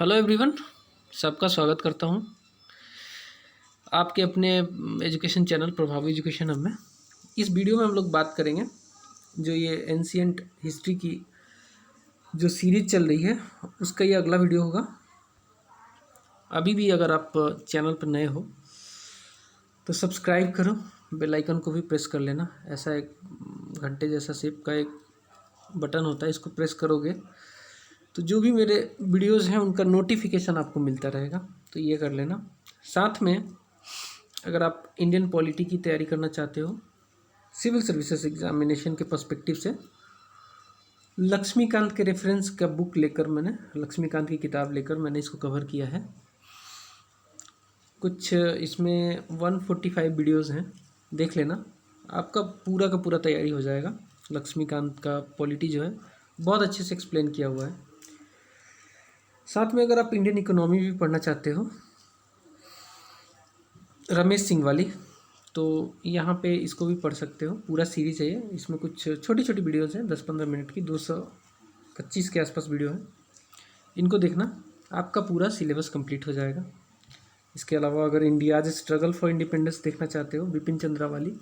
Hello everyone, सबका स्वागत करता हूं आपके अपने एजुकेशन चैनल प्रभावी एजुकेशन हब में। इस वीडियो में हम लोग बात करेंगे जो ये एंशियंट हिस्ट्री की जो सीरीज चल रही है उसका ये अगला वीडियो होगा। अभी भी अगर आप चैनल पर नए हो तो सब्सक्राइब करो, बेल आइकन को भी प्रेस कर लेना। ऐसा एक घंटे जैसा शेप का एक बटन होता है, इसको प्रेस करोगे तो जो भी मेरे वीडियोस हैं उनका नोटिफिकेशन आपको मिलता रहेगा, तो ये कर लेना। साथ में अगर आप इंडियन पॉलिटी की तैयारी करना चाहते हो सिविल सर्विसेज एग्जामिनेशन के पर्सपेक्टिव से, लक्ष्मीकांत के रेफरेंस का बुक लेकर लक्ष्मीकांत की किताब लेकर मैंने इसको कवर किया है। कुछ इसमें 145 वीडियोज़ हैं, देख लेना, आपका पूरा का पूरा तैयारी हो जाएगा। लक्ष्मीकांत का पॉलिटी जो है बहुत अच्छे से एक्सप्लेन किया हुआ है। साथ में अगर आप इंडियन इकोनॉमी भी पढ़ना चाहते हो रमेश सिंह वाली, तो यहाँ पे इसको भी पढ़ सकते हो। पूरा सीरीज है ये, इसमें कुछ छोटी छोटी वीडियोज़ हैं 10-15 मिनट की, 225 के आसपास वीडियो है। इनको देखना, आपका पूरा सिलेबस कंप्लीट हो जाएगा। इसके अलावा अगर इंडियाज स्ट्रगल फॉर इंडिपेंडेंस देखना चाहते हो बिपिन चंद्रा वाली,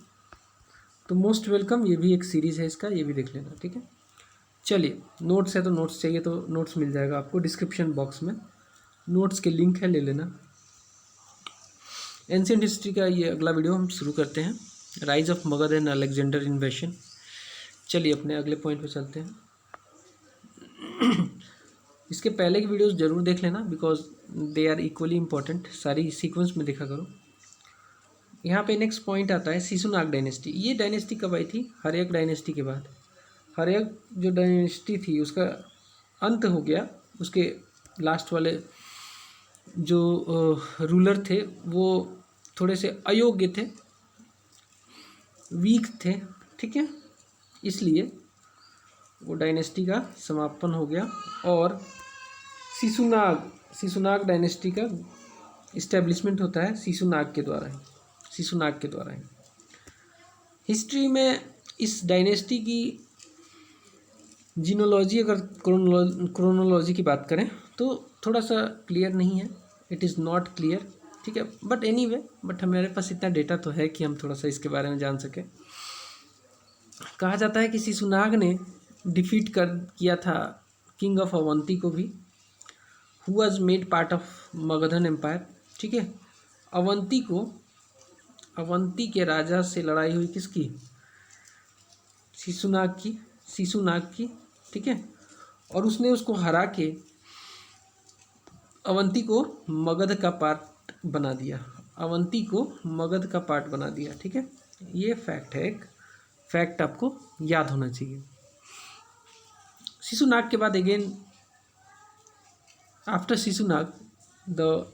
तो मोस्ट वेलकम, ये भी एक सीरीज़ है इसका, ये भी देख लेना। ठीक है, चलिए, नोट्स है तो नोट्स चाहिए तो नोट्स मिल जाएगा आपको डिस्क्रिप्शन बॉक्स में, नोट्स के लिंक है, ले लेना। एंशियंट हिस्ट्री का ये अगला वीडियो हम शुरू करते हैं, rise of Magadh and Alexander इन्वेशन। चलिए अपने अगले पॉइंट पे चलते हैं। इसके पहले की वीडियोस जरूर देख लेना, because they are equally important, सारी सीक्वेंस में देखा करो। यहाँ पे नेक्स्ट पॉइंट आता है शिशुनाग डायनेस्टी। ये डायनेस्टी कब आई थी? हर्यक डायनेस्टी के बाद। हर्यक जो डायनेस्टी थी उसका अंत हो गया, उसके लास्ट वाले जो रूलर थे वो थोड़े से अयोग्य थे, वीक थे, ठीक है, इसलिए वो डायनेस्टी का समापन हो गया और शिशुनाग डायनेस्टी का इस्टेब्लिशमेंट होता है शिशुनाग के द्वारा ही। हिस्ट्री में इस डायनेस्टी की जीनोलॉजी, अगर क्रोनोलॉजी की बात करें तो थोड़ा सा क्लियर नहीं है, इट इज़ नॉट क्लियर, ठीक है, बट एनीवे, बट हमारे पास इतना डेटा तो है कि हम थोड़ा सा इसके बारे में जान सकें। कहा जाता है कि शिशुनाग ने डिफीट किया था किंग ऑफ अवंती को भी, who was made part of Magadhan empire. ठीक है, अवंती के राजा से लड़ाई हुई किसकी? शिशुनाग की, ठीक है, और उसने उसको हरा के अवंती को मगध का पार्ट बना दिया। ठीक है, ये फैक्ट है, एक फैक्ट आपको याद होना चाहिए। शिशुनाग के बाद again after Shishunaga the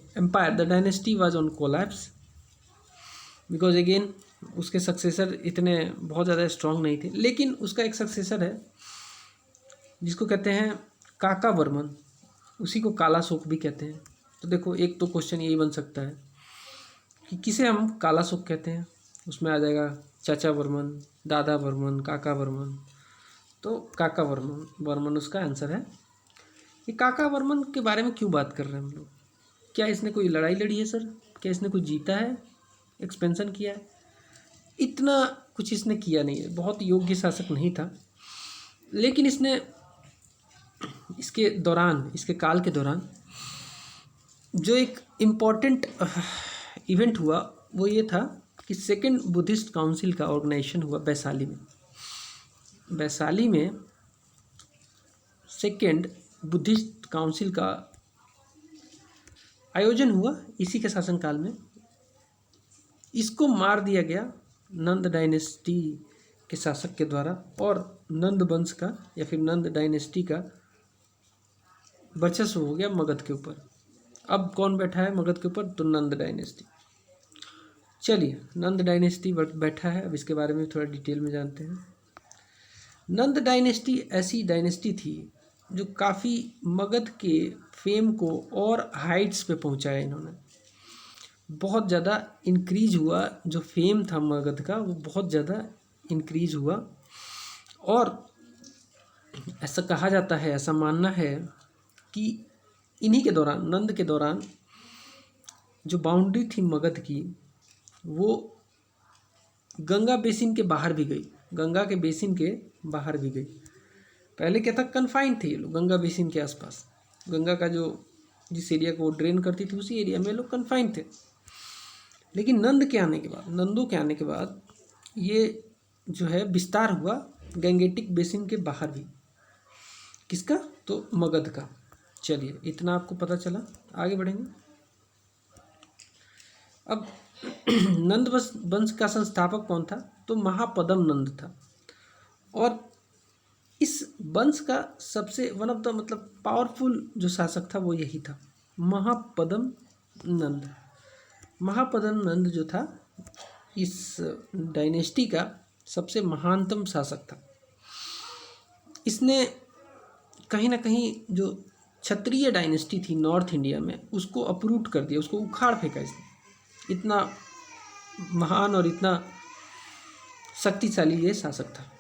dynasty was on collapse, because again उसके सक्सेसर इतने बहुत ज़्यादा स्ट्रांग नहीं थे। लेकिन उसका एक सक्सेसर है जिसको कहते हैं काका वर्मन, उसी को काला शोक भी कहते हैं। तो देखो, एक तो क्वेश्चन यही बन सकता है कि किसे हम काला शोक कहते हैं। उसमें आ जाएगा चाचा वर्मन, दादा वर्मन, काका वर्मन। तो काका वर्मन उसका आंसर है। ये काका वर्मन के बारे में क्यों बात कर रहे हैं हम लोग? क्या इसने कोई लड़ाई लड़ी है सर? क्या इसने कुछ जीता है, एक्सपेंशन किया है? इतना कुछ इसने किया नहीं है, बहुत योग्य शासक नहीं था। लेकिन इसने इसके काल के दौरान जो एक इम्पॉर्टेंट इवेंट हुआ वो ये था कि सेकेंड बुद्धिस्ट काउंसिल का ऑर्गेनाइजेशन हुआ वैशाली में सेकेंड बुद्धिस्ट काउंसिल का आयोजन हुआ इसी के शासनकाल में। इसको मार दिया गया नंद डायनेस्टी के शासक के द्वारा, और नंद वंश का या फिर नंद डायनेस्टी का वर्चस्व हो गया मगध के ऊपर। अब कौन बैठा है मगध के ऊपर? तो नंद डायनेस्टी। चलिए, नंद डायनेस्टी बैठा है, अब इसके बारे में थोड़ा डिटेल में जानते हैं। नंद डायनेस्टी ऐसी डायनेस्टी थी जो काफ़ी मगध के फेम को और हाइट्स पे पहुंचाया। इन्होंने बहुत ज़्यादा इंक्रीज हुआ, जो फेम था मगध का वो बहुत ज़्यादा इंक्रीज हुआ। और ऐसा कहा जाता है, ऐसा मानना है कि इन्हीं के दौरान, नंद के दौरान, जो बाउंड्री थी मगध की वो गंगा बेसिन के बाहर भी गई, गंगा के बेसिन के बाहर भी गई। पहले क्या था, कन्फाइंड थे ये लोग गंगा बेसिन के आसपास, गंगा का जो जिस एरिया को ड्रेन करती थी उसी एरिया में लोग कन्फाइंड थे। लेकिन नंद के आने के बाद, नंदों के आने के बाद ये जो है विस्तार हुआ गंगेटिक बेसिन के बाहर भी। किसका? तो मगध का। चलिए इतना आपको पता चला, आगे बढ़ेंगे। अब नंद वंश का संस्थापक कौन था? तो महापद्म नंद था। और इस वंश का सबसे वन ऑफ द मतलब पावरफुल जो शासक था वो यही था, महापद्म नंद। महापद्म नंद जो था इस डायनेस्टी का सबसे महानतम शासक था। इसने कहीं ना कहीं जो क्षत्रिय डायनेस्टी थी नॉर्थ इंडिया में उसको अपरूट कर दिया, उसको उखाड़ फेंका इसने। इतना महान और इतना शक्तिशाली ये शासक था।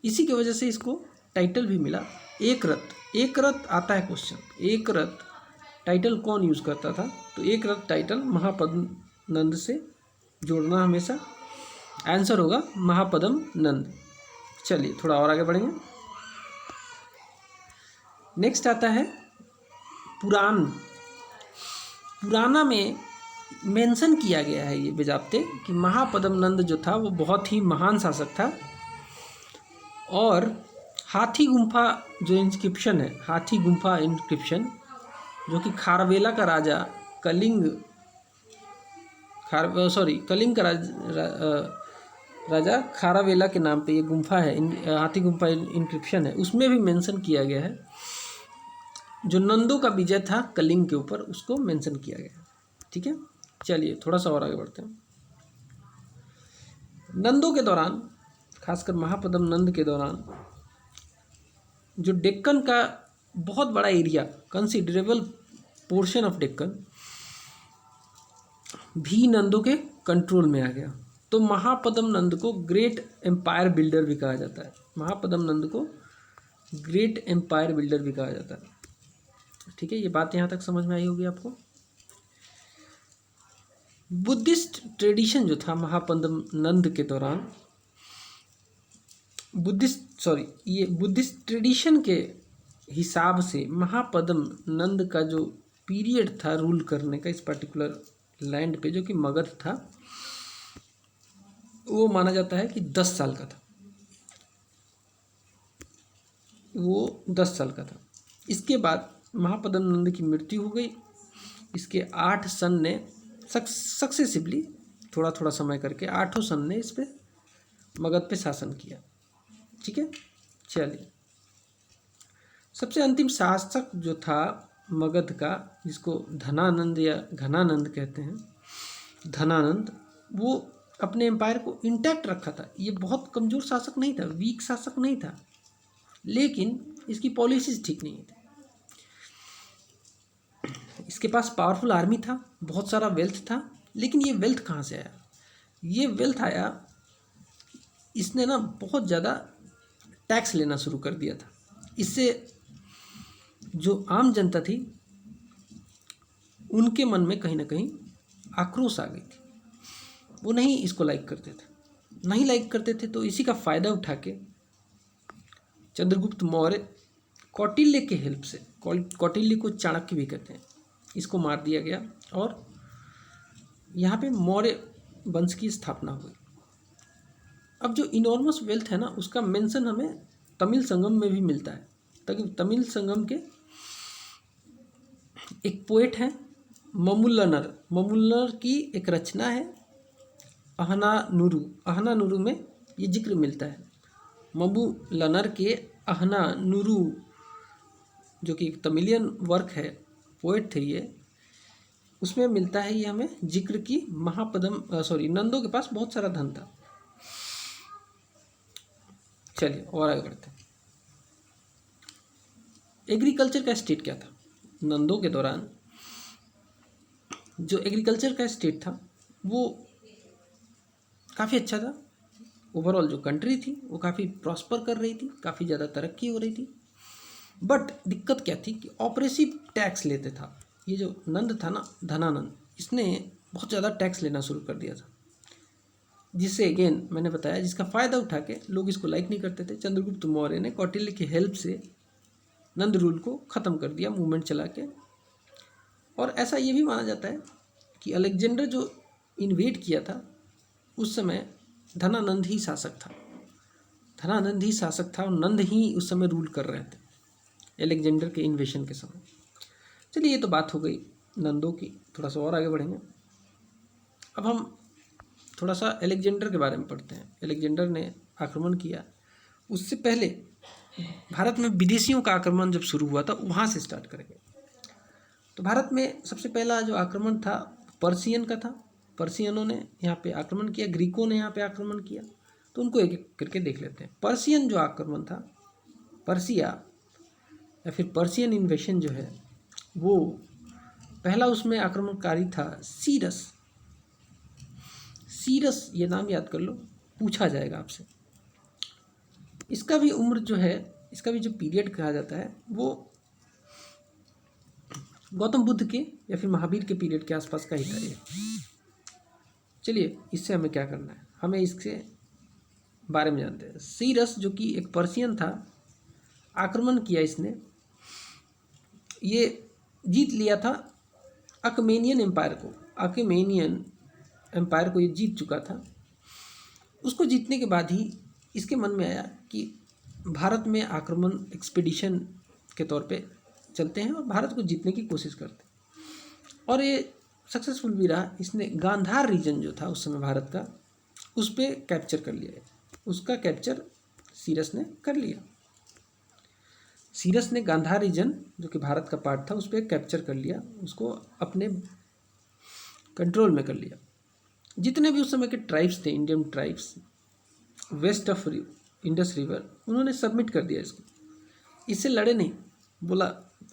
इसी की वजह से इसको टाइटल भी मिला एक रथ। एक रथ आता है क्वेश्चन, एक रथ टाइटल कौन यूज़ करता था? तो एक रथ टाइटल महापद्म नंद से जोड़ना हमेशा, आंसर होगा महापद्म नंद। चलिए थोड़ा और आगे बढ़ेंगे। नेक्स्ट आता है पुराण। पुराना में मेंशन किया गया है ये बेजाप्ते कि महापद्म नंद जो था वो बहुत ही महान शासक था। और हाथी गुम्फा जो इंस्क्रिप्शन है, हाथी गुम्फा इंस्क्रिप्शन जो कि खारवेला का राजा कलिंग कलिंग का राजा खारावेला के नाम पे ये गुम्फा है, हाथी गुम्फा इंस्क्रिप्शन है, उसमें भी मेंशन किया गया है। जो नंदों का विजय था कलिंग के ऊपर उसको मेंशन किया गया है। ठीक है, चलिए थोड़ा सा और आगे बढ़ते हैं। नंदों के दौरान, खासकर महापद्म नंद के दौरान, जो डेक्कन का बहुत बड़ा area, considerable portion of Deccan भी नंदों के कंट्रोल में आ गया। तो महापद्म नंद को ग्रेट एम्पायर बिल्डर भी कहा जाता है। महापद्म नंद को ग्रेट एम्पायर बिल्डर भी कहा जाता है। ठीक है, ये बात यहाँ तक समझ में आई होगी आपको। बुद्धिस्ट ट्रेडिशन जो था महापद्म नंद के दौरान, बुद्धिस्ट ट्रेडिशन के हिसाब से महापद्म नंद का जो पीरियड था रूल करने का इस पर्टिकुलर लैंड पे जो कि मगध था, वो माना जाता है कि 10 साल का था। वो 10 साल का था। इसके बाद महापद्म नंद की मृत्यु हो गई। इसके 8 सन ने सक्सेसिवली थोड़ा थोड़ा समय करके 8 सन ने इस पे मगध पे शासन किया। ठीक है, चलिए सबसे अंतिम शासक जो था मगध का, जिसको धनानंद या घनानंद कहते हैं, धनानंद, वो अपने एम्पायर को इंटैक्ट रखा था। ये बहुत कमज़ोर शासक नहीं था, वीक शासक नहीं था, लेकिन इसकी पॉलिसीज ठीक नहीं थी। इसके पास पावरफुल आर्मी था, बहुत सारा वेल्थ था, लेकिन ये वेल्थ कहाँ से आया? ये वेल्थ आया, इसने ना बहुत ज़्यादा टैक्स लेना शुरू कर दिया था। इससे जो आम जनता थी उनके मन में कहीं ना कहीं आक्रोश आ गई थी। वो नहीं इसको लाइक करते थे, नहीं लाइक करते थे। तो इसी का फ़ायदा उठा के चंद्रगुप्त मौर्य कौटिल्य के हेल्प से, कौटिल्य को चाणक्य भी कहते हैं, इसको मार दिया गया और यहाँ पे मौर्य वंश की स्थापना हुई। अब जो इनॉर्मस वेल्थ है ना, उसका मेंशन हमें तमिल संगम में भी मिलता है। तमिल संगम के एक पोएट हैं ममुल्लनर, ममुल्लनर की एक रचना है अहनानुरु। अहनानुरु में ये जिक्र मिलता है। ममुल्लनर के अहनानुरु जो कि एक तमिलियन वर्क है, पोएट थे ये, उसमें मिलता है ये हमें जिक्र की नंदों के पास बहुत सारा धन था। चलिए और आगे बढ़ते हैं। एग्रीकल्चर का स्टेट क्या था? नंदों के दौरान जो एग्रीकल्चर का स्टेट था वो काफ़ी अच्छा था। ओवरऑल जो कंट्री थी वो काफ़ी प्रॉस्पर कर रही थी, काफ़ी ज़्यादा तरक्की हो रही थी। बट दिक्कत क्या थी कि ऑपरेसिव टैक्स लेते था। ये जो नंद था ना, धनानंद, इसने बहुत ज़्यादा टैक्स लेना शुरू कर दिया था, जिससे अगेन मैंने बताया जिसका फ़ायदा उठा के लोग इसको लाइक नहीं करते थे। चंद्रगुप्त मौर्य ने कौटिल्य की हेल्प से नंद रूल को ख़त्म कर दिया मूवमेंट चला के। और ऐसा ये भी माना जाता है कि अलेक्जेंडर जो इन्वेड किया था उस समय धनानंद ही शासक था, धनानंद ही शासक था और नंद ही उस समय रूल कर रहे थे अलेक्जेंडर के इन्वेशन के समय। चलिए ये तो बात हो गई नंदों की, थोड़ा सा और आगे बढ़ेंगे। अब हम थोड़ा सा अलेक्जेंडर के बारे में पढ़ते हैं। अलेक्जेंडर ने आक्रमण किया, उससे पहले भारत में विदेशियों का आक्रमण जब शुरू हुआ था वहाँ से स्टार्ट करेंगे। तो भारत में सबसे पहला जो आक्रमण था पर्शियन का था। पर्शियनों ने यहाँ पे आक्रमण किया, ग्रीकों ने यहाँ पे आक्रमण किया। तो उनको एक एक करके देख लेते हैं। पर्शियन जो आक्रमण था, पर्सिया या फिर पर्शियन इन्वेशन जो है वो पहला उसमें आक्रमणकारी था सीरस। सीरस ये नाम याद कर लो, पूछा जाएगा आपसे। इसका भी उम्र जो है, इसका भी जो पीरियड कहा जाता है वो गौतम बुद्ध के या फिर महावीर के पीरियड के आसपास का ही था ये। चलिए इससे हमें क्या करना है, हमें इसके बारे में जानते हैं। सीरस जो कि एक पर्शियन था, आक्रमण किया इसने, ये जीत लिया था अकमेनियन एम्पायर को। अकमेनियन एम्पायर को ये जीत चुका था। उसको जीतने के बाद ही इसके मन में आया कि भारत में आक्रमण एक्सपीडिशन के तौर पे चलते हैं और भारत को जीतने की कोशिश करते हैं। और ये सक्सेसफुल भी रहा। इसने गांधार रीजन जो था उस समय भारत का, उस पर कैप्चर कर लिया। उसका कैप्चर सीरस ने कर लिया। सीरस ने गांधार रीजन जो कि भारत का पार्ट था उस पर कैप्चर कर लिया, उसको अपने कंट्रोल में कर लिया। जितने भी उस समय के ट्राइब्स थे, Indian tribes west of Indus river, उन्होंने सबमिट कर दिया इसको। इससे लड़े नहीं, बोला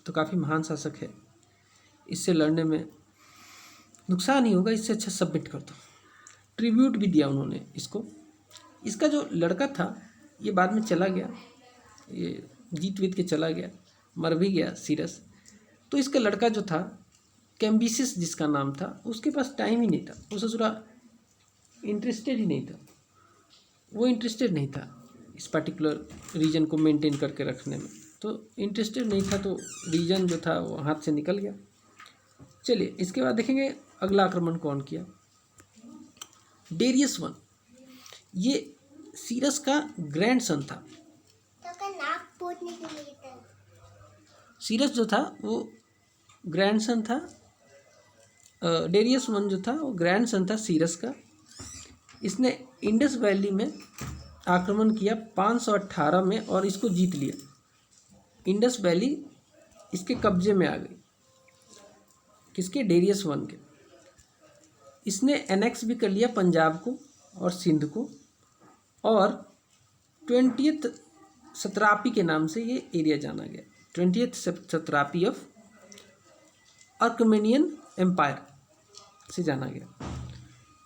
तो काफ़ी महान शासक है, इससे लड़ने में नुकसान ही होगा, इससे अच्छा सबमिट कर दो। ट्रिब्यूट भी दिया उन्होंने इसको। इसका जो लड़का था ये बाद में चला गया, ये जीत वीत के चला गया, मर भी गया सीरस। तो इसका लड़का जो था कैम्बिसिस जिसका नाम था, उसके पास टाइम ही नहीं था, वो ससुरा इंटरेस्टेड ही नहीं था, वो इंटरेस्टेड नहीं था इस पर्टिकुलर रीजन को मेंटेन करके रखने में। तो इंटरेस्टेड नहीं था तो रीजन जो था वो हाथ से निकल गया। चलिए इसके बाद देखेंगे अगला आक्रमण कौन किया। डेरियस वन, ये सीरस का ग्रैंडसन था। सीरस जो था वो ग्रैंडसन था, डेरियस वन जो था वो ग्रैंडसन था सीरस का। इसने इंडस वैली में आक्रमण किया 518 में और इसको जीत लिया। इंडस वैली इसके कब्जे में आ गई, किसके, डेरियस वन के। इसने एनेक्स भी कर लिया पंजाब को और सिंध को, और 20th सत्रापी के नाम से ये एरिया जाना गया। 20th सत्रापी ऑफ अर्कमेनियन एम्पायर से जाना गया।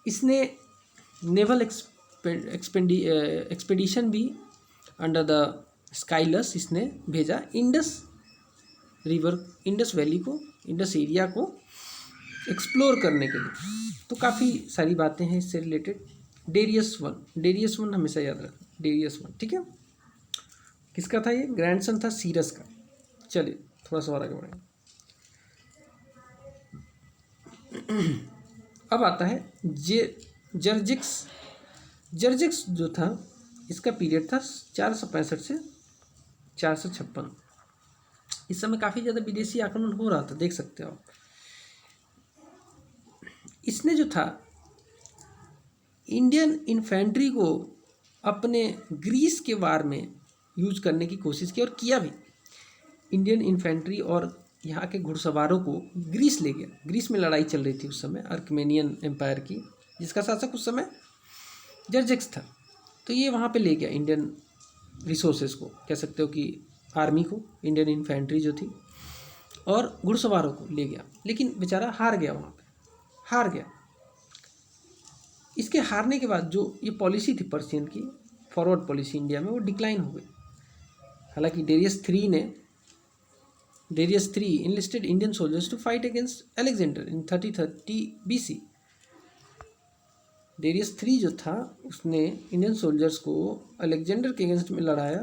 इसने नेवल एक्सपेडिशन भी अंडर द स्काइलस इसने भेजा इंडस रिवर, इंडस वैली को, इंडस एरिया को एक्सप्लोर करने के लिए। तो काफ़ी सारी बातें हैं इससे रिलेटेड। डेरियस वन हमेशा याद रखना, डेरियस वन, ठीक है। किसका था ये, ग्रैंडसन था सीरस का। चलिए थोड़ा सा और आगे बढ़ेंगे। अब आता है जर्जिक्स जो था, इसका पीरियड था 465 से 456। इस समय काफ़ी ज़्यादा विदेशी आक्रमण हो रहा था, देख सकते हो आप। इसने जो था इंडियन इन्फेंट्री को अपने ग्रीस के वार में यूज करने की कोशिश की और किया भी। इंडियन इन्फेंट्री और यहाँ के घुड़सवारों को ग्रीस ले गया। ग्रीस में लड़ाई चल रही थी उस समय अर्कमेनियन एम्पायर की, जिसका शासक उस समय जर्जिक्स था। तो ये वहाँ पे ले गया इंडियन रिसोर्सेज को, कह सकते हो कि आर्मी को, इंडियन इन्फेंट्री जो थी, और घुड़सवारों को ले गया। लेकिन बेचारा हार गया, वहाँ पे हार गया। इसके हारने के बाद जो ये पॉलिसी थी पर्शियन की, फॉरवर्ड पॉलिसी इंडिया में, वो डिक्लाइन हो गई। हालांकि डेरियस 3 ने Darius three enlisted Indian soldiers to fight against Alexander in 3030 BC। Darius three जो था उसने इंडियन सोल्जर्स को अलेक्जेंडर के अगेंस्ट में लड़ाया,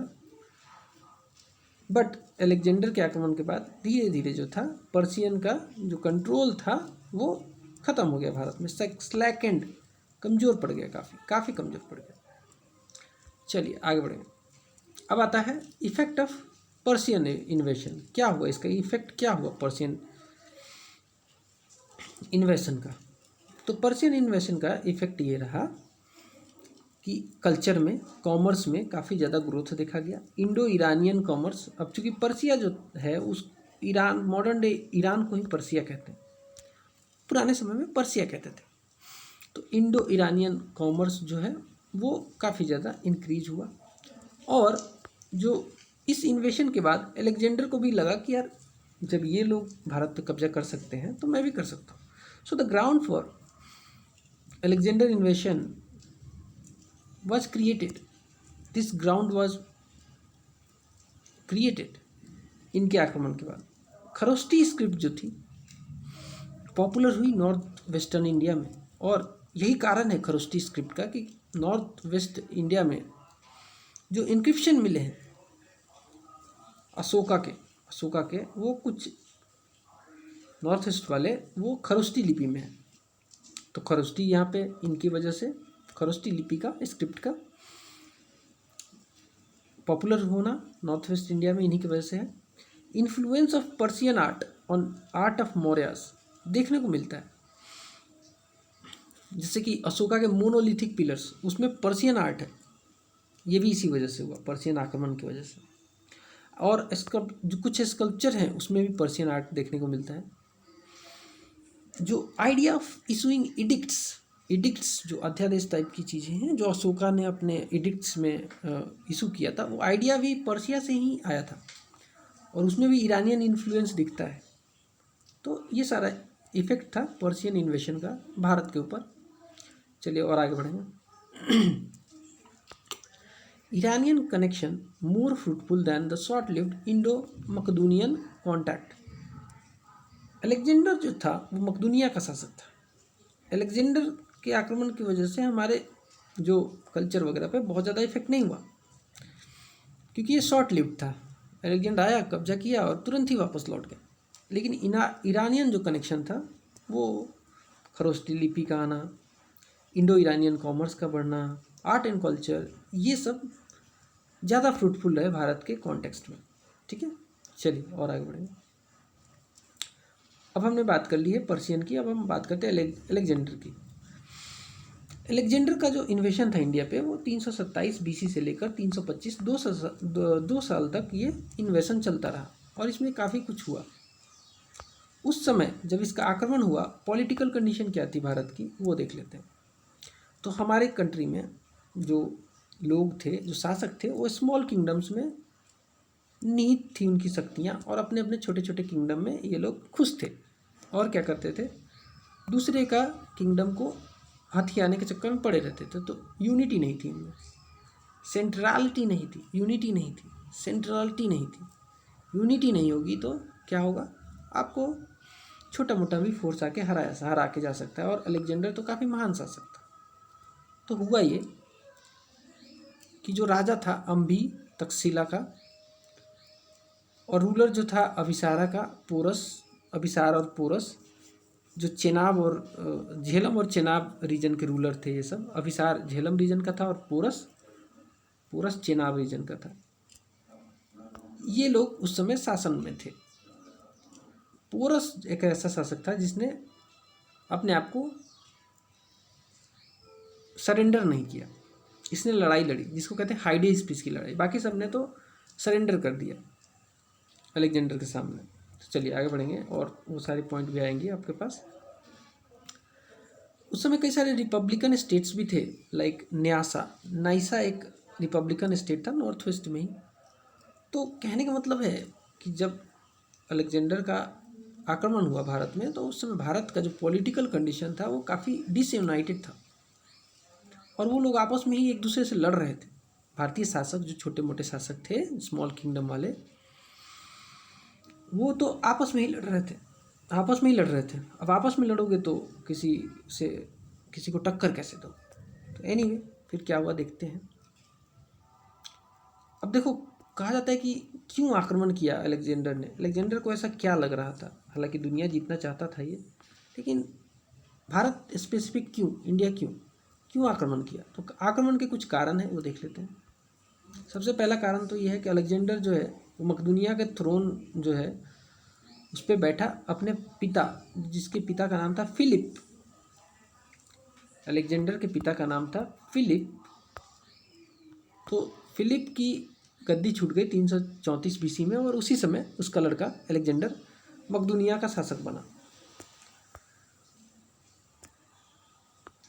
बट अलेक्जेंडर के आक्रमण के बाद धीरे धीरे जो था पर्शियन का जो कंट्रोल था वो ख़त्म हो गया भारत में, स्लैक एंड कमज़ोर पड़ गया, काफ़ी कमज़ोर पड़ गया। चलिए आगे बढ़ेंगे। अब आता है इफेक्ट ऑफ पर्शियन इन्वेशन। क्या हुआ, इसका इफेक्ट क्या हुआ पर्शियन इन्वेशन का? तो पर्शियन इन्वेशन का इफेक्ट ये रहा कि कल्चर में, कॉमर्स में काफ़ी ज़्यादा ग्रोथ देखा गया। इंडो ईरानियन कॉमर्स, अब चूँकि पर्सिया जो है उस ईरान, मॉडर्न डे ईरान को ही पर्सिया कहते हैं, पुराने समय में पर्सिया कहते थे। तो इंडो ईरानियन कॉमर्स जो है वो काफ़ी ज़्यादा इंक्रीज हुआ, और जो इस इन्वेशन के बाद अलेक्जेंडर को भी लगा कि यार जब ये लोग भारत पर कब्जा कर सकते हैं तो मैं भी कर सकता हूँ। So the ground for Alexander invasion was created. This ground was created इनके आक्रमण के बाद। खरोष्टी स्क्रिप्ट जो थी पॉपुलर हुई नॉर्थ वेस्टर्न इंडिया में, और यही कारण है खरोष्टी स्क्रिप्ट का कि नॉर्थ वेस्ट इंडिया में जो इंक्रिप्शन मिले हैं अशोका के वो कुछ नॉर्थ ईस्ट वाले वो खरोष्टी लिपि में है। तो खरोष्टी यहाँ पे इनकी वजह से, खरोष्टी लिपि का, स्क्रिप्ट का पॉपुलर होना नॉर्थ वेस्ट इंडिया में इन्हीं की वजह से है। Influence of Persian art on art of Mauryas देखने को मिलता है, जैसे कि अशोका के मोनोलिथिक पिलर्स उसमें पर्शियन आर्ट है, ये भी इसी वजह से हुआ, पर्शियन आक्रमण की वजह से। और जो कुछ स्कल्पचर हैं उसमें भी पर्शियन आर्ट देखने को मिलता है। जो आइडिया ऑफ इशूइंग इडिक्ट्स जो अध्यादेश टाइप की चीज़ें हैं जो अशोका ने अपने इडिक्ट्स में इशू किया था, वो आइडिया भी पर्शिया से ही आया था, और उसमें भी ईरानियन इन्फ्लुएंस दिखता है। तो ये सारा इफेक्ट था पर्शियन इन्वेशन का भारत के ऊपर। चलिए और आगे बढ़ेंगे। Iranian connection more fruitful than the short lived Indo Macedonian contact. Alexander जो था वो मकदूनिया का शासक था। अलेक्जेंडर के आक्रमण की वजह से हमारे जो कल्चर वगैरह पे बहुत ज़्यादा इफेक्ट नहीं हुआ, क्योंकि ये शॉर्ट लिव्ड था। अलेक्जेंडर आया, कब्जा किया और तुरंत ही वापस लौट गया। लेकिन ईरानियन जो कनेक्शन था वो खरोष्टी लिपि का आना, इंडो ईरानियन कॉमर्स का बढ़ना, आर्ट एंड कल्चर, ये सब ज़्यादा फ्रूटफुल है भारत के कॉन्टेक्स्ट में। ठीक है, चलिए और आगे बढ़ेंगे। अब हमने बात कर ली है पर्शियन की, अब हम बात करते हैं अलेक्जेंडर की। अलेक्जेंडर का जो इन्वेशन था इंडिया पे वो 327 BC से लेकर 325 दो साल तक ये इन्वेशन चलता रहा, और इसमें काफ़ी कुछ हुआ। उस समय जब इसका आक्रमण हुआ, पॉलिटिकल कंडीशन क्या थी भारत की वो देख लेते हैं। तो हमारे कंट्री में जो लोग थे, जो शासक थे, वो स्मॉल किंगडम्स में निहित थी उनकी शक्तियाँ, और अपने अपने छोटे छोटे किंगडम में ये लोग खुश थे। और क्या करते थे, दूसरे का किंगडम को हथियाने के चक्कर में पड़े रहते थे। तो यूनिटी नहीं थी इनमें, सेंट्रलिटी नहीं थी, यूनिटी नहीं थी, सेंट्रलिटी नहीं थी। यूनिटी नहीं होगी तो क्या होगा, आपको छोटा मोटा भी फोर्स आके हरा के जा सकता है। और अलेक्जेंडर तो काफ़ी महान शासक था। तो हुआ ये कि जो राजा था अम्बी तक्षशिला का, और रूलर जो था अभिसारा का, अभिसार और पोरस, जो चेनाब और झेलम और चेनाब रीजन के रूलर थे ये सब। अभिसार झेलम रीजन का था और पोरस चेनाब रीजन का था। ये लोग उस समय शासन में थे। पोरस एक ऐसा शासक था जिसने अपने आप को सरेंडर नहीं किया, इसने लड़ाई लड़ी, जिसको कहते हैं हाइडेज पीस की लड़ाई। बाकी सब ने तो सरेंडर कर दिया अलेक्जेंडर के सामने। तो चलिए आगे बढ़ेंगे और वो सारे पॉइंट भी आएंगे आपके पास। उस समय कई सारे रिपब्लिकन स्टेट्स भी थे, लाइक नाइसा एक रिपब्लिकन स्टेट था नॉर्थ वेस्ट में ही। तो कहने का मतलब है कि जब अलेक्जेंडर का आक्रमण हुआ भारत में, तो उस समय भारत का जो पॉलिटिकल कंडीशन था वो काफ़ी डिसयूनाइटेड था, और वो लोग आपस में ही एक दूसरे से लड़ रहे थे। भारतीय शासक जो छोटे मोटे शासक थे, स्मॉल किंगडम वाले, वो तो आपस में ही लड़ रहे थे, आपस में ही लड़ रहे थे। अब आपस में लड़ोगे तो किसी को टक्कर कैसे दो। तो एनीवे फिर क्या हुआ देखते हैं। अब देखो, कहा जाता है कि क्यों आक्रमण किया अलेक्जेंडर ने। अलेक्जेंडर को ऐसा क्या लग रहा था, हालांकि दुनिया जीतना चाहता था ये, लेकिन भारत स्पेसिफिक क्यों, इंडिया क्यों क्यों आक्रमण किया। तो आक्रमण के कुछ कारण हैं, वो देख लेते हैं। सबसे पहला कारण तो ये है कि अलेक्जेंडर जो है वो मकदूनिया के थ्रोन जो है उस पर बैठा अपने पिता, जिसके पिता का नाम था फिलिप। अलेक्जेंडर के पिता का नाम था फिलिप। तो फिलिप की गद्दी छूट गई 334 बीसी में, और उसी समय उसका लड़का अलेक्जेंडर मकदूनिया का शासक बना।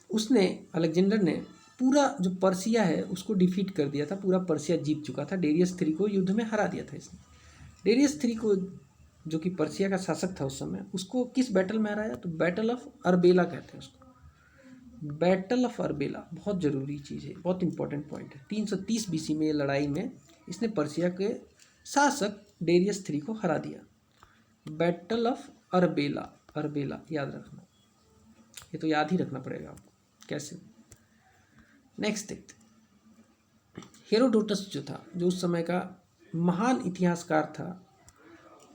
उसने, अलेक्जेंडर ने पूरा जो पर्सिया है उसको डिफीट कर दिया था, पूरा पर्सिया जीत चुका था। डेरियस थ्री को युद्ध में हरा दिया था इसने। डेरियस थ्री को, जो कि पर्सिया का शासक था उस समय, उसको किस बैटल में हराया, तो बैटल ऑफ अर्बेला कहते हैं उसको। बैटल ऑफ अर्बेला बहुत ज़रूरी चीज़ है, बहुत इंपॉर्टेंट पॉइंट है। 330 बीसी में ये लड़ाई में इसने पर्सिया के शासक डेरियस थ्री को हरा दिया। बैटल ऑफ अर्बेला, अर्बेला याद रखना, ये तो याद ही रखना पड़ेगा आपको। कैसे, नेक्स्ट देखते। हेरोडोटस जो था, जो उस समय का महान इतिहासकार था,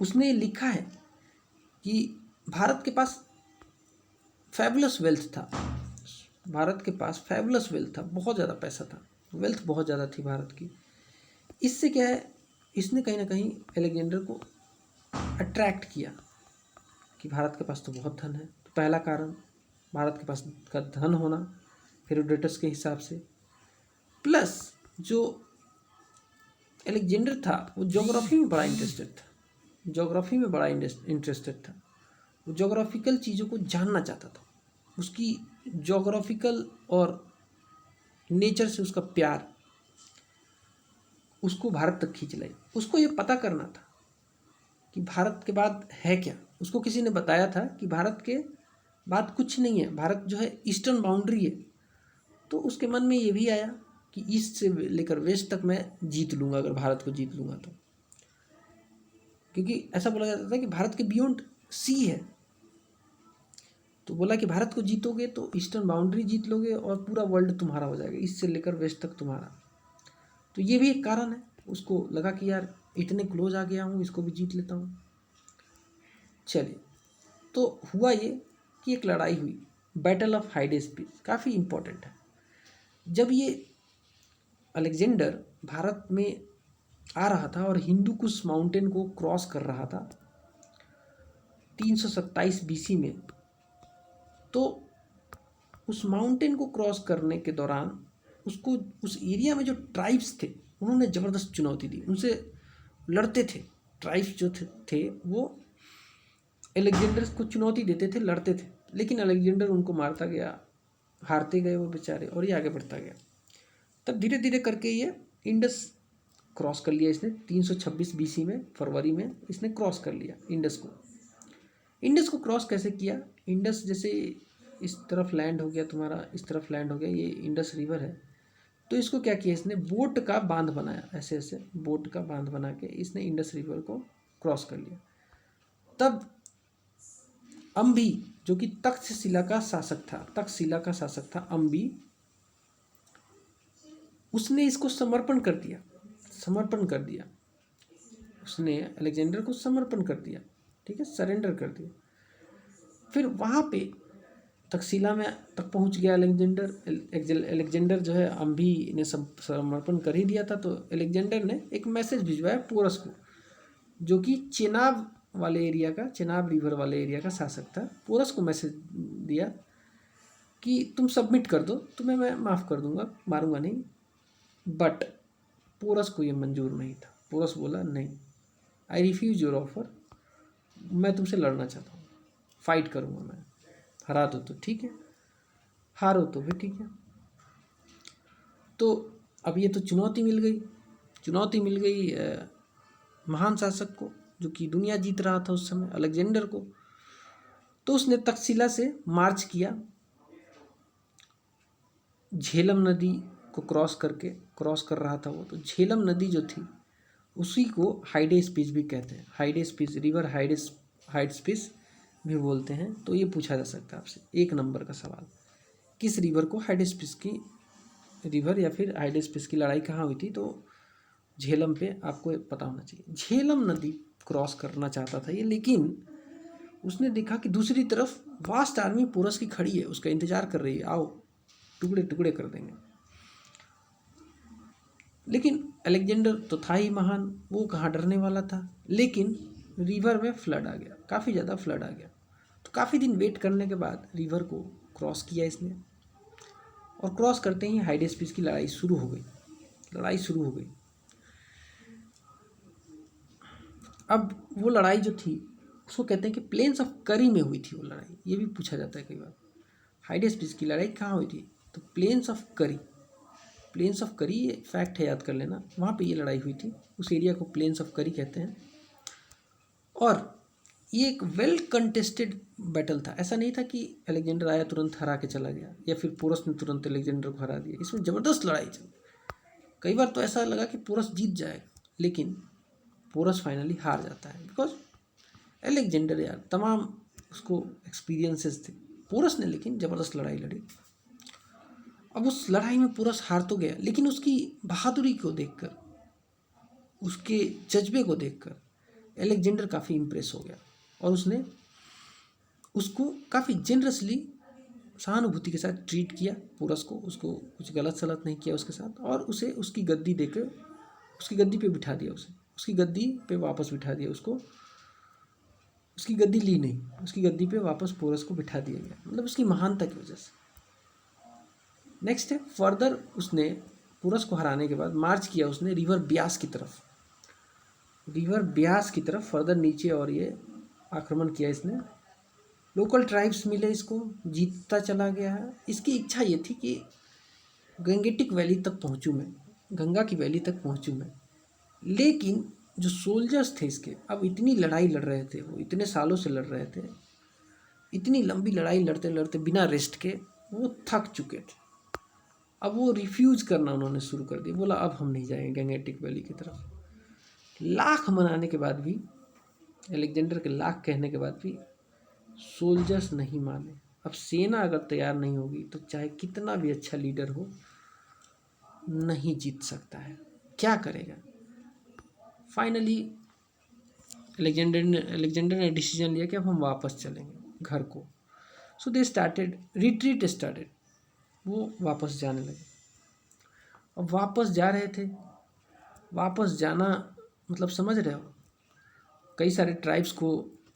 उसने लिखा है कि भारत के पास फैबुलस वेल्थ था। भारत के पास फैबुलस वेल्थ था, बहुत ज़्यादा पैसा था, वेल्थ बहुत ज़्यादा थी भारत की। इससे क्या है, इसने कहीं ना कहीं अलेक्जेंडर को अट्रैक्ट किया कि भारत के पास तो बहुत धन है। तो पहला कारण भारत के पास का धन होना हेरोडोटस के हिसाब से, प्लस जो अलेक्जेंडर था वो ज्योग्राफी में बड़ा इंटरेस्टेड था, ज्योग्राफी में बड़ा इंटरेस्टेड था। वो ज्योग्राफिकल चीज़ों को जानना चाहता था। उसकी ज्योग्राफिकल और नेचर से उसका प्यार उसको भारत तक खींच लाई। उसको ये पता करना था कि भारत के बाद है क्या। उसको किसी ने बताया था कि भारत के बाद कुछ नहीं है, भारत जो है ईस्टर्न बाउंड्री है। तो उसके मन में ये भी आया कि ईस्ट से लेकर वेस्ट तक मैं जीत लूँगा, अगर भारत को जीत लूँगा तो। क्योंकि ऐसा बोला जाता था कि भारत के बियॉन्ड सी है। तो बोला कि भारत को जीतोगे तो ईस्टर्न बाउंड्री जीत लोगे और पूरा वर्ल्ड तुम्हारा हो जाएगा, ईस्ट से लेकर वेस्ट तक तुम्हारा। तो ये भी एक कारण है। उसको लगा कि यार इतने क्लोज आ गया हूँ, इसको भी जीत लेता हूँ। चलिए, तो हुआ ये कि एक लड़ाई हुई, बैटल ऑफ हाइडेस्पीस, काफ़ी इम्पोर्टेंट है। जब ये अलेक्जेंडर भारत में आ रहा था और हिंदू कुश माउंटेन को क्रॉस कर रहा था 327 बीसी में, तो उस माउंटेन को क्रॉस करने के दौरान उसको उस एरिया में जो ट्राइब्स थे उन्होंने ज़बरदस्त चुनौती दी, उनसे लड़ते थे। ट्राइब्स जो थे वो अलेक्जेंडर को चुनौती देते थे, लड़ते थे, लेकिन अलेक्जेंडर उनको मारता गया, हारते गए वो बेचारे, और ये आगे बढ़ता गया। तब धीरे धीरे करके ये इंडस क्रॉस कर लिया इसने। 326 बीसी में फरवरी में इसने क्रॉस कर लिया इंडस को। इंडस को क्रॉस कैसे किया, इंडस जैसे इस तरफ लैंड हो गया तुम्हारा, इस तरफ लैंड हो गया, ये इंडस रिवर है। तो इसको क्या किया, इसने बोट का बांध बनाया, ऐसे ऐसे बोट का बांध बना के इसने इंडस रिवर को क्रॉस कर लिया। तब अम्बी, जो कि तक्षशिला का शासक था, तक्षशिला का शासक था अम्बी, उसने इसको समर्पण कर दिया, समर्पण कर दिया। उसने अलेक्जेंडर को समर्पण कर दिया, ठीक है, सरेंडर कर दिया। फिर वहाँ पे तक्षशिला में तक पहुँच गया अलेक्जेंडर। अलेक्जेंडर जो है अम्बी ने समर्पण कर ही दिया था। तो अलेक्जेंडर ने एक मैसेज भिजवाया पोरस को, जो कि चेनाब वाले एरिया का, चेनाब रिवर वाले एरिया का शासक था। पोरस को मैसेज दिया कि तुम सबमिट कर दो, तुम्हें मैं माफ़ कर दूंगा, मारूंगा नहीं। बट पोरस को ये मंजूर नहीं था। पोरस बोला नहीं, आई रिफ्यूज योर ऑफर, मैं तुमसे लड़ना चाहता हूँ, फाइट करूँगा मैं, हरा दो तो ठीक है, हारो तो भी ठीक है। तो अब ये तो चुनौती मिल गई, चुनौती मिल गई महान शासक को, जो कि दुनिया जीत रहा था उस समय, अलेक्जेंडर को। तो उसने तक्षशिला से मार्च किया, झेलम नदी को क्रॉस कर रहा था वो। तो झेलम नदी जो थी उसी को हाइडेस्पिस भी कहते हैं। हाइडेस्पिस रिवर हाइडेस्पिस भी बोलते हैं। तो ये पूछा जा सकता है आपसे 1 नंबर का सवाल, किस रिवर को हाइडेस्पिस की रिवर या फिर हाइडेस्पिस की लड़ाई कहाँ हुई थी? तो झेलम पे आपको पता होना चाहिए। झेलम नदी क्रॉस करना चाहता था ये, लेकिन उसने देखा कि दूसरी तरफ वास्ट आर्मी पोरस की खड़ी है, उसका इंतजार कर रही है, आओ टुकड़े टुकड़े कर देंगे। लेकिन अलेक्जेंडर तो था ही महान, वो कहाँ डरने वाला था। लेकिन रिवर में फ्लड आ गया, काफ़ी ज़्यादा फ्लड आ गया। तो काफ़ी दिन वेट करने के बाद रिवर को क्रॉस किया इसने, और क्रॉस करते ही हाइडेस्पिस की लड़ाई शुरू हो गई। अब वो लड़ाई जो थी उसको कहते हैं कि प्लेन्स ऑफ करी में हुई थी वो लड़ाई। ये भी पूछा जाता है कई बार, हाइडेस्पिस की लड़ाई कहाँ हुई थी? तो प्लेन्स ऑफ करी ये फैक्ट है, याद कर लेना। वहाँ पे ये लड़ाई हुई थी, उस एरिया को प्लेन्स ऑफ करी कहते हैं। और ये एक वेल कंटेस्टेड बैटल था। ऐसा नहीं था कि अलेक्जेंडर आया तुरंत हरा के चला गया, या फिर पोरस ने तुरंत अलेक्जेंडर को हरा दिया। इसमें ज़बरदस्त लड़ाई चली। कई बार तो ऐसा लगा कि पोरस जीत जाएगा, लेकिन पोरस फाइनली हार जाता है, बिकॉज अलेक्जेंडर यार तमाम उसको एक्सपीरियंसेस थे। पोरस ने लेकिन ज़बरदस्त लड़ाई लड़ी। अब उस लड़ाई में पोरस हार तो गया, लेकिन उसकी बहादुरी को देखकर, उसके जज्बे को देखकर अलेक्जेंडर काफ़ी इम्प्रेस हो गया, और उसने उसको काफ़ी जेनरसली सहानुभूति के साथ ट्रीट किया पोरस को। उसको कुछ गलत सलत नहीं किया उसके साथ, और उसे उसकी गद्दी देकर उसकी गद्दी पे बिठा दिया। उसकी गद्दी पे वापस बिठा दिया उसको। उसकी गद्दी ली नहीं, उसकी गद्दी पे वापस पोरस को बिठा दिया गया, मतलब उसकी महानता की वजह से। नेक्स्ट है, फर्दर उसने पोरस को हराने के बाद मार्च किया उसने रिवर ब्यास की तरफ फर्दर नीचे, और ये आक्रमण किया इसने। लोकल ट्राइब्स मिले इसको, जीतता चला गया है। इसकी इच्छा ये थी कि गंगेटिक वैली तक पहुँचूँ मैं, गंगा की वैली तक पहुँचूँ मैं। लेकिन जो सोल्जर्स थे इसके, अब इतनी लड़ाई लड़ रहे थे, वो इतने सालों से लड़ रहे थे, इतनी लंबी लड़ाई लड़ते लड़ते बिना रेस्ट के वो थक चुके थे। अब वो रिफ्यूज़ करना उन्होंने शुरू कर दिया, बोला अब हम नहीं जाएंगे गंगेटिक वैली की तरफ। लाख मनाने के बाद भी, अलेक्जेंडर के लाख कहने के बाद भी सोल्जर्स नहीं माने। अब सेना अगर तैयार नहीं होगी तो चाहे कितना भी अच्छा लीडर हो, नहीं जीत सकता है। क्या करेगा? फाइनली अलेक्जेंडर ने डिसीजन लिया कि अब हम वापस चलेंगे घर को। सो दे स्टार्टेड रिट्रीट। वो वापस जाने लगे। अब वापस जा रहे थे, वापस जाना मतलब समझ रहे हो, कई सारे ट्राइब्स को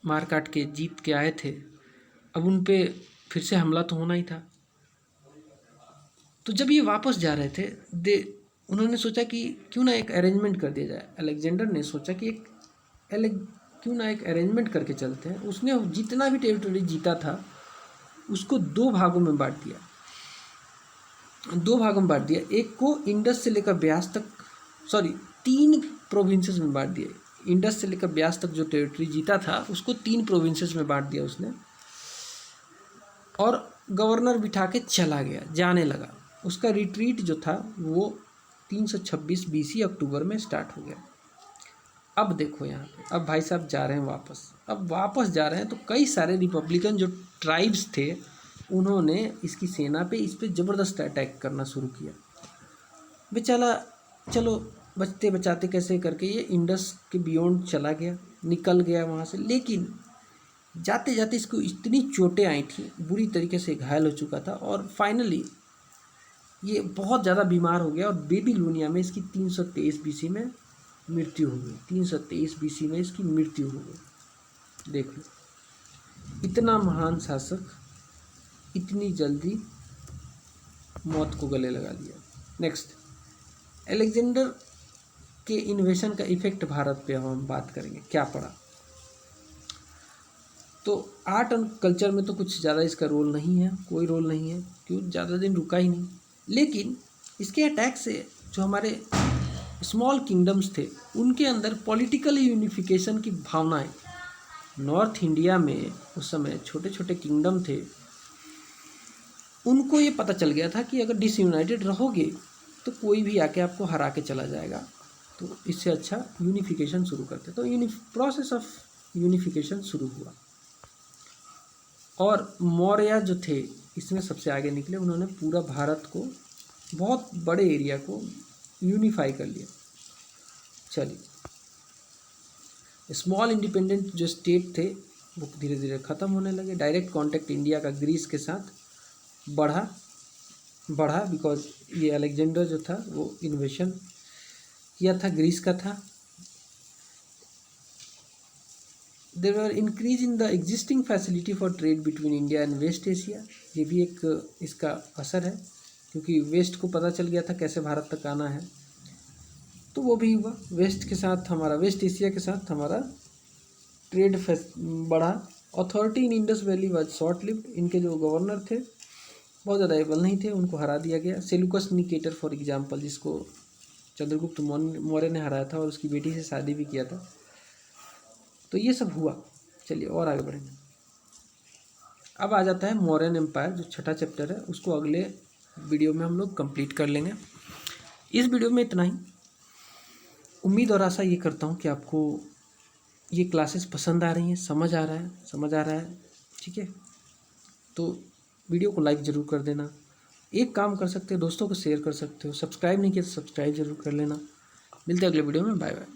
मार काट के जीत के आए थे। अब उन पे फिर से हमला तो होना ही था। तो जब ये वापस जा रहे थे, उन्होंने सोचा कि क्यों ना एक अरेंजमेंट कर दिया जाए। अलेक्जेंडर ने सोचा कि क्यों ना एक अरेंजमेंट करके चलते हैं। उसने जितना भी टेरिटरी जीता था उसको 2 भागों में बांट दिया। एक को इंडस से लेकर ब्यास तक, 3 प्रोविंसेस में बांट दिया। इंडस से लेकर ब्यास तक जो टेरिटरी जीता था उसको 3 प्रोविंसेस में बांट दिया उसने, और गवर्नर बिठा के चला गया, जाने लगा। उसका रिट्रीट जो था वो 326 BC अक्टूबर में स्टार्ट हो गया। अब देखो यहाँ पे, अब भाई साहब जा रहे हैं वापस। अब वापस जा रहे हैं तो कई सारे रिपब्लिकन जो ट्राइब्स थे उन्होंने इसकी सेना पे इस पर ज़बरदस्त अटैक करना शुरू किया। बेचारा चलो बचते बचाते कैसे करके ये इंडस के बियॉन्ड चला गया, निकल गया वहाँ से। लेकिन जाते जाते इसको इतनी चोटें आई थी, बुरी तरीके से घायल हो चुका था, और फाइनली ये बहुत ज़्यादा बीमार हो गया, और बेबीलोनिया में इसकी 323 BC में मृत्यु हो गई। 323 BC में इसकी मृत्यु हो गई। देख लो, इतना महान शासक इतनी जल्दी मौत को गले लगा लिया। नेक्स्ट, अलेक्जेंडर के इन्वेशन का इफेक्ट भारत पे हम बात करेंगे, क्या पड़ा। तो आर्ट एंड कल्चर में तो कुछ ज़्यादा इसका रोल नहीं है, कोई रोल नहीं है, क्यों, ज़्यादा दिन रुका ही नहीं। लेकिन इसके अटैक से जो हमारे स्मॉल किंगडम्स थे उनके अंदर पॉलिटिकल यूनिफिकेशन की भावनाएं, नॉर्थ इंडिया में उस समय छोटे छोटे किंगडम थे, उनको ये पता चल गया था कि अगर डिसयूनाइटेड रहोगे तो कोई भी आके आपको हरा के चला जाएगा, तो इससे अच्छा यूनिफिकेशन शुरू करते। तो प्रोसेस ऑफ यूनिफिकेशन शुरू हुआ और मौर्य जो थे इसमें सबसे आगे निकले। उन्होंने पूरा भारत को, बहुत बड़े एरिया को यूनिफाई कर लिया। चलिए, स्मॉल इंडिपेंडेंट जो स्टेट थे वो धीरे धीरे ख़त्म होने लगे। डायरेक्ट कांटेक्ट इंडिया का ग्रीस के साथ बढ़ा बिकॉज ये अलेक्जेंडर जो था वो इन्वेशन किया था, ग्रीस का था। There are increase in the existing facility for trade between India and West Asia. ये भी एक इसका असर है, क्योंकि वेस्ट को पता चल गया था कैसे भारत तक आना है, तो वो भी हुआ। वेस्ट एशिया के साथ हमारा ट्रेड बढ़ा। Authority in Indus valley was short lived. इनके जो गवर्नर थे बहुत ज़्यादा एबल नहीं थे, उनको हरा दिया गया। सेलुकस निकेटर फॉर एग्जाम्पल, जिसको चंद्रगुप्त मौर्य ने हराया था और उसकी बेटी से शादी भी किया था। तो ये सब हुआ। चलिए और आगे बढ़ेंगे। अब आ जाता है मौर्यन एम्पायर, जो छठा चैप्टर है, उसको अगले वीडियो में हम लोग कंप्लीट कर लेंगे। इस वीडियो में इतना ही। उम्मीद और आशा ये करता हूँ कि आपको ये क्लासेस पसंद आ रही हैं, समझ आ रहा है। ठीक है, तो वीडियो को लाइक ज़रूर कर देना। एक काम कर सकते हो, दोस्तों को शेयर कर सकते हो। सब्सक्राइब नहीं किया तो सब्सक्राइब जरूर कर लेना। मिलते हैं अगले वीडियो में। Bye bye.